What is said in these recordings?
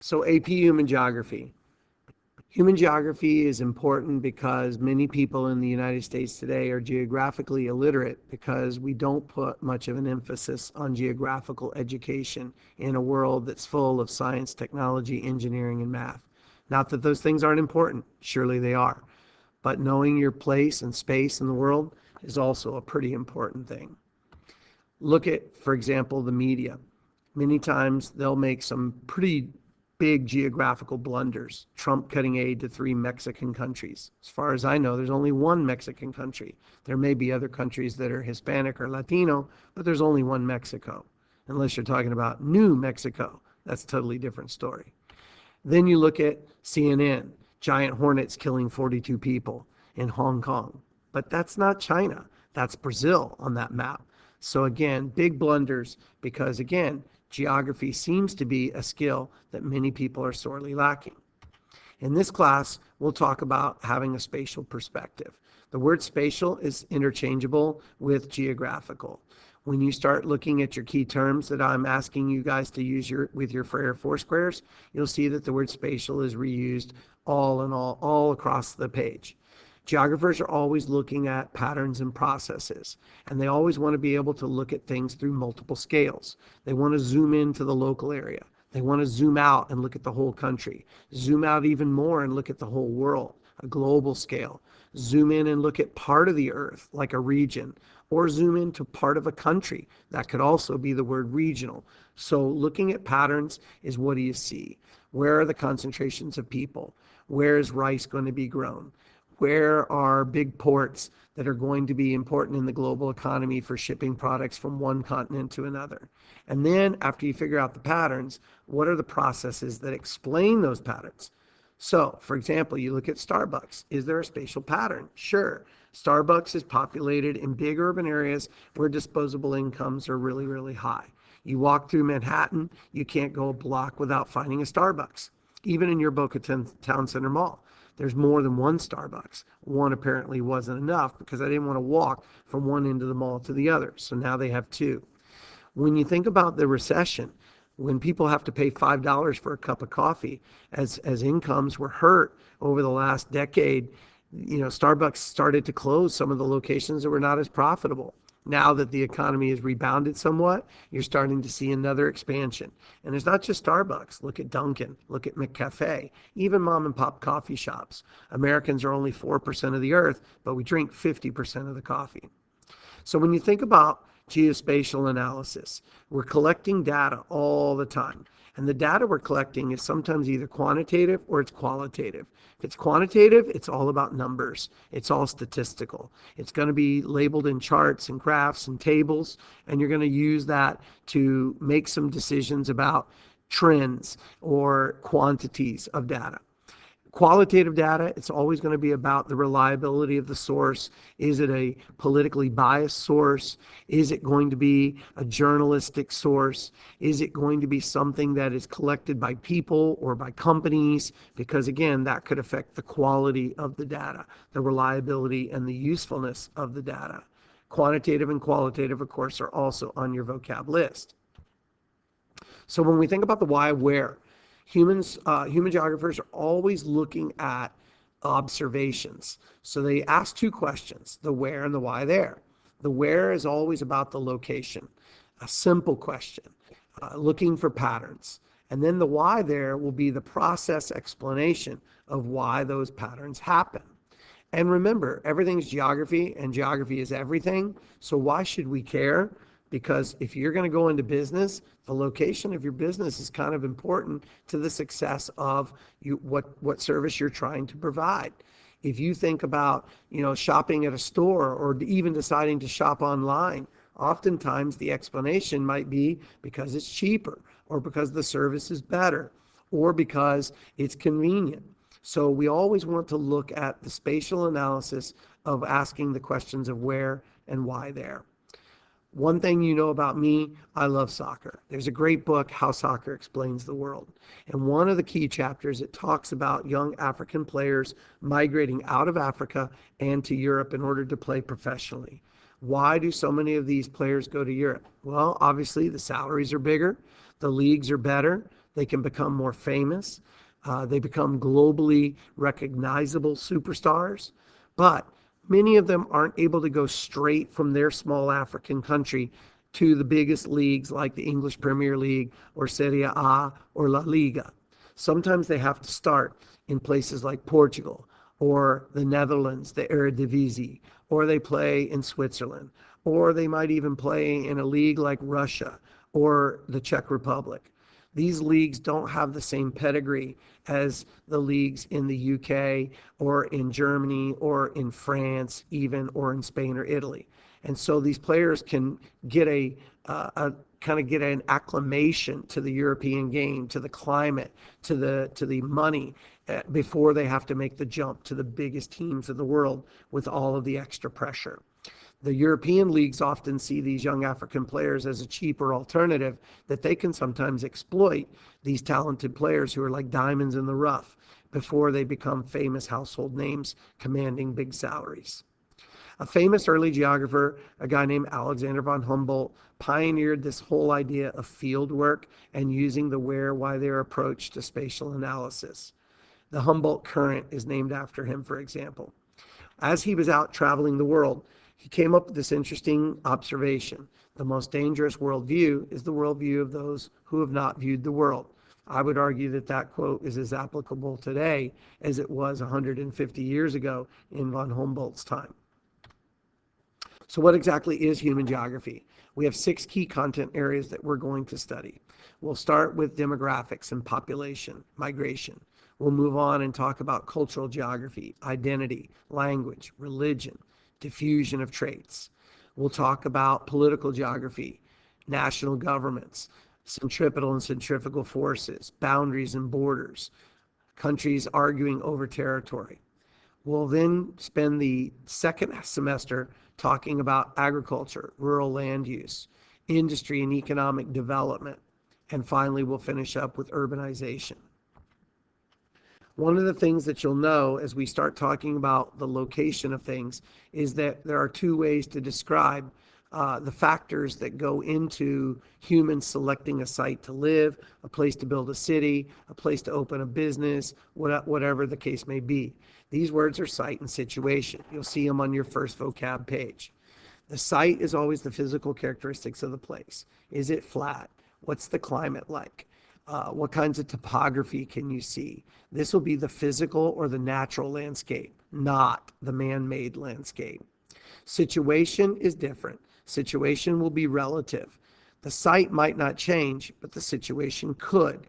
So AP Human Geography. Human geography is important because many people in the United States today are geographically illiterate because we don't put much of an emphasis on geographical education in a world that's full of science, technology, engineering, and math. Not that those things aren't important, surely they are, but knowing your place and space in the world is also a pretty important thing. Look at, for example, the media. Many times they'll make some pretty big geographical blunders. Trump cutting aid to 3 Mexican countries. As far as I know, there's only one Mexican country. There may be other countries that are Hispanic or Latino, but there's only one Mexico. Unless you're talking about New Mexico. That's a totally different story. Then you look at CNN, giant hornets killing 42 people in Hong Kong. But that's not China. That's Brazil on that map. So again, big blunders because again, geography seems to be a skill that many people are sorely lacking. In this class, we'll talk about having a spatial perspective. The word spatial is interchangeable with geographical. When you start looking at your key terms that I'm asking you guys to use with your four squares, you'll see that the word spatial is reused all across the page. Geographers are always looking at patterns and processes, and they always want to be able to look at things through multiple scales. They want to zoom into the local area. They want to zoom out and look at the whole country. Zoom out even more and look at the whole world, a global scale. Zoom in and look at part of the earth, like a region, or zoom into part of a country. That could also be the word regional. So looking at patterns is, what do you see? Where are the concentrations of people? Where is rice going to be grown? Where are big ports that are going to be important in the global economy for shipping products from one continent to another? And then after you figure out the patterns, what are the processes that explain those patterns? So, for example, you look at Starbucks. Is there a spatial pattern? Sure. Starbucks is populated in big urban areas where disposable incomes are really, really high. You walk through Manhattan, you can't go a block without finding a Starbucks. Even in your Boca Town Center Mall, there's more than one Starbucks. One apparently wasn't enough because I didn't want to walk from one end of the mall to the other. So now they have two. When you think about the recession, when people have to pay $5 for a cup of coffee, as incomes were hurt over the last decade, Starbucks started to close some of the locations that were not as profitable. Now that the economy has rebounded somewhat, you're starting to see another expansion. And it's not just Starbucks. Look at Dunkin', look at McCafe, even mom and pop coffee shops. Americans are only 4% of the earth, but we drink 50% of the coffee. So when you think about geospatial analysis, we're collecting data all the time. And the data we're collecting is sometimes either quantitative or it's qualitative. If it's quantitative, it's all about numbers. It's all statistical. It's going to be labeled in charts and graphs and tables, and you're going to use that to make some decisions about trends or quantities of data. Qualitative data, it's always going to be about the reliability of the source. Is it a politically biased source? Is it going to be a journalistic source? Is it going to be something that is collected by people or by companies? Because again, that could affect the quality of the data, the reliability and the usefulness of the data. Quantitative and qualitative, of course, are also on your vocab list. So when we think about the why, where, human geographers are always looking at observations. So they ask two questions, the where and the why there. The where is always about the location, a simple question, looking for patterns. And then the why there will be the process explanation of why those patterns happen. And remember, everything's geography and geography is everything. So why should we care? Because if you're going to go into business, the location of your business is kind of important to the success of what service you're trying to provide. If you think about, shopping at a store or even deciding to shop online, oftentimes the explanation might be because it's cheaper or because the service is better or because it's convenient. So we always want to look at the spatial analysis of asking the questions of where and why there. One thing you know about me, I love soccer. There's a great book, How Soccer Explains the World. And one of the key chapters, it talks about young African players migrating out of Africa and to Europe in order to play professionally. Why do so many of these players go to Europe? Well, obviously the salaries are bigger, the leagues are better, They can become more famous. They become globally recognizable superstars. But many of them aren't able to go straight from their small African country to the biggest leagues like the English Premier League or Serie A or La Liga. Sometimes they have to start in places like Portugal or the Netherlands, the Eredivisie, or they play in Switzerland, or they might even play in a league like Russia or the Czech Republic. These leagues don't have the same pedigree as the leagues in the UK or in Germany or in France, even, or in Spain or Italy. And so these players can get a kind of get an acclimation to the European game, to the climate, to the money before they have to make the jump to the biggest teams in the world with all of the extra pressure. The European leagues often see these young African players as a cheaper alternative that they can sometimes exploit these talented players who are like diamonds in the rough before they become famous household names commanding big salaries. A famous early geographer, a guy named Alexander von Humboldt, pioneered this whole idea of field work and using the where, why, there approach to spatial analysis. The Humboldt current is named after him, for example. As he was out traveling the world, he came up with this interesting observation. The most dangerous worldview is the worldview of those who have not viewed the world. I would argue that that quote is as applicable today as it was 150 years ago in von Humboldt's time. So what exactly is human geography? We have 6 key content areas that we're going to study. We'll start with demographics and population, migration. We'll move on and talk about cultural geography, identity, language, religion, diffusion of traits. We'll talk about political geography, national governments, centripetal and centrifugal forces, boundaries and borders, countries arguing over territory. We'll then spend the second semester talking about agriculture, rural land use, industry and economic development, and finally we'll finish up with urbanization. One of the things that you'll know as we start talking about the location of things is that there are 2 ways to describe the factors that go into humans selecting a site to live, a place to build a city, a place to open a business, whatever the case may be. These words are site and situation. You'll see them on your first vocab page. The site is always the physical characteristics of the place. Is it flat? What's the climate like? What kinds of topography can you see? This will be the physical or the natural landscape, not the man-made landscape. Situation is different. Situation will be relative. The site might not change, but the situation could.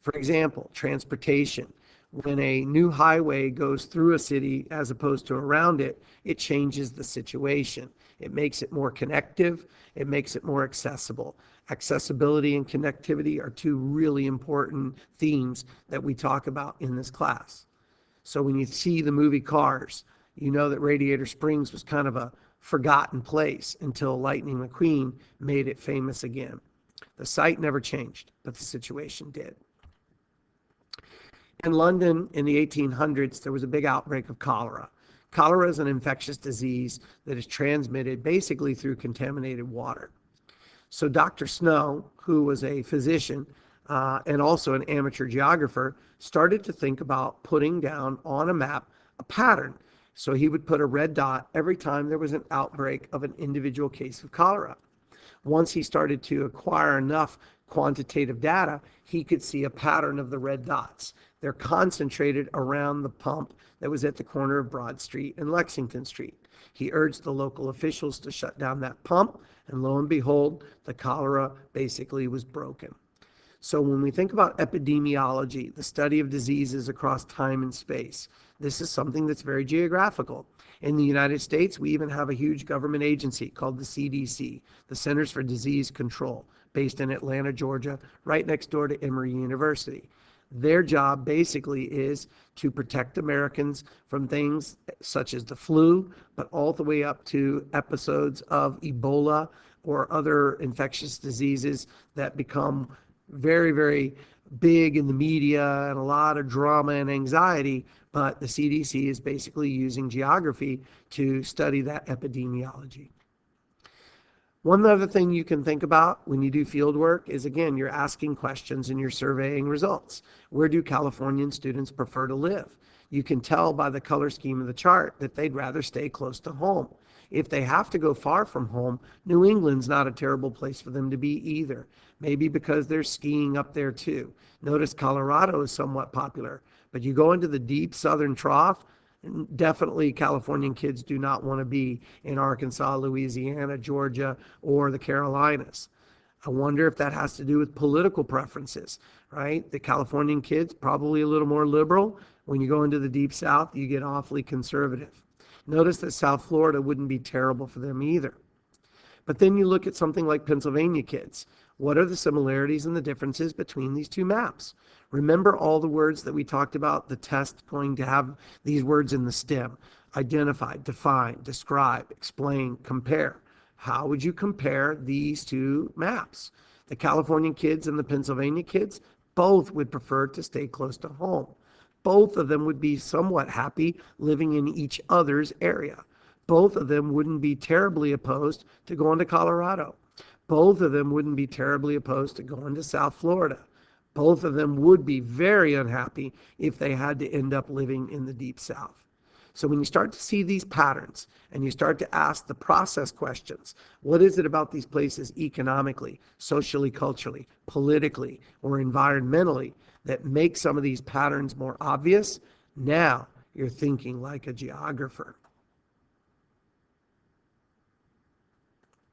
For example, transportation. When a new highway goes through a city as opposed to around it, it changes the situation. It makes it more connective. It makes it more accessible. Accessibility and connectivity are 2 really important themes that we talk about in this class. So when you see the movie Cars, you know that Radiator Springs was kind of a forgotten place until Lightning McQueen made it famous again. The site never changed, but the situation did. In London in the 1800s, there was a big outbreak of cholera. Cholera is an infectious disease that is transmitted basically through contaminated water. So Dr. Snow, who was a physician and also an amateur geographer, started to think about putting down on a map a pattern. So he would put a red dot every time there was an outbreak of an individual case of cholera. Once he started to acquire enough quantitative data, he could see a pattern of the red dots. They're concentrated around the pump that was at the corner of Broad Street and Lexington Street. He urged the local officials to shut down that pump, and lo and behold, the cholera basically was broken. So when we think about epidemiology, the study of diseases across time and space, this is something that's very geographical. In the United States, we even have a huge government agency called the CDC, the Centers for Disease Control, based in Atlanta, Georgia, right next door to Emory University. Their job basically is to protect Americans from things such as the flu, but all the way up to episodes of Ebola or other infectious diseases that become very, very big in the media and a lot of drama and anxiety. But the CDC is basically using geography to study that epidemiology. One other thing you can think about when you do field work is, again, you're asking questions and you're surveying results. Where do Californian students prefer to live? You can tell by the color scheme of the chart that they'd rather stay close to home. If they have to go far from home, New England's not a terrible place for them to be either. Maybe because they're skiing up there too. Notice Colorado is somewhat popular, but you go into the deep southern trough, definitely Californian kids do not want to be in Arkansas, Louisiana, Georgia, or the Carolinas. I wonder if that has to do with political preferences, right? The Californian kids probably a little more liberal. When you go into the deep south, you get awfully conservative. Notice that South Florida wouldn't be terrible for them either. But then you look at something like Pennsylvania kids. What are the similarities and the differences between these two maps? Remember all the words that we talked about, the test going to have these words in the stem. Identify, define, describe, explain, compare. How would you compare these two maps? The Californian kids and the Pennsylvania kids both would prefer to stay close to home. Both of them would be somewhat happy living in each other's area. Both of them wouldn't be terribly opposed to going to Colorado. Both of them wouldn't be terribly opposed to going to South Florida. Both of them would be very unhappy if they had to end up living in the Deep South. So when you start to see these patterns and you start to ask the process questions, what is it about these places economically, socially, culturally, politically, or environmentally that makes some of these patterns more obvious? Now you're thinking like a geographer.